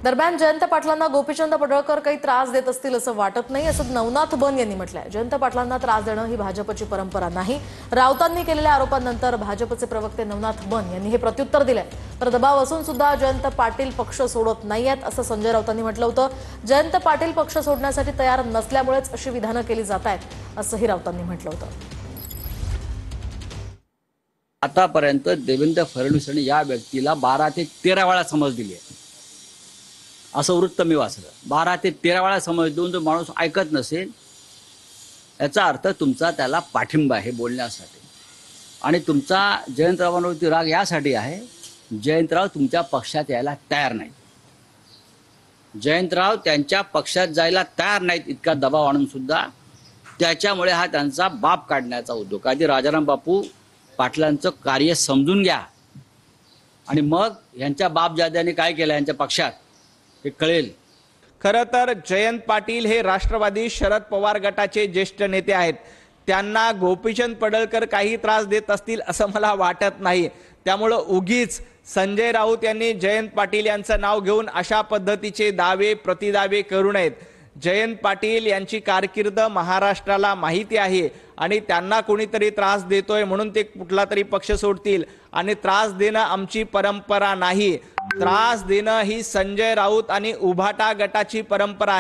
दरम्यान जयंत पाटलांना गोपीचंद पडळकर काही त्रास देत असतील असं वाटत नाही, असं नवनाथ बन यांनी म्हटलंय। जयंत पाटलांना त्रास देणं ही भाजपची परंपरा नाही। राऊतांनी केलेल्या आरोपांनंतर भाजपचे प्रवक्ते नवनाथ बन यांनी हे प्रत्युत्तर दिलंय। तर दबाव असून सुद्धा जयंत पाटील पक्ष सोडत नाहीयेत असं संजय राऊतांनी म्हटलं होतं। जयंत पाटील पक्ष सोडण्यासाठी तयार नसल्यामुळेच अशी विधानं केली जात आहेत असंही राऊतांनी म्हटलं होतं। आतापर्यंत देवेंद्र फडणवीसांनी या व्यक्तीला 12 ते 13 वेळा समज दिली आहे, असं वृत्त मी वाचलं। 12 ते 13 वेळा समज देऊन जो माणूस ऐकत नसेल याचा अर्थ तुमचा त्याला पाठिंबा आहे बोलण्यासाठी। आणि तुमचा जयंतरावांवरती राग यासाठी आहे, जयंतराव तुमच्या पक्षात यायला तयार नाहीत। जयंतराव त्यांच्या पक्षात जायला तयार नाहीत, इतका दबाव आणून सुद्धा त्याच्यामुळे हा त्यांचा बाप काढण्याचा उद्योग। आधी राजाराम बापू पाटलांचं कार्य समजून घ्या आणि मग यांच्या बापजाद्याने काय केलं यांच्या पक्षात हे कळेल। खरं तर जयंत पाटील हे राष्ट्रवादी शरद पवार गटाचे ज्येष्ठ नेते आहेत। त्यांना गोपीचंद पडळकर काही त्रास देत असतील असं मला वाटत नाही। त्यामुळे उगीच संजय राऊत यांनी जयंत पाटील यांचं नाव घेऊन अशा पद्धतीचे दावे प्रतिदावे करू नयेत। जयंत पाटील यांची कारकीर्द महाराष्ट्राला माहिती आहे आणि त्यांना कोणीतरी त्रास देतोय म्हणून ते कुठला तरी पक्ष सोडतील। आणि त्रास देणं आमची परंपरा नाही, त्रास देणं ही संजय राऊत आणि उभाटा गटाची परंपरा आहे।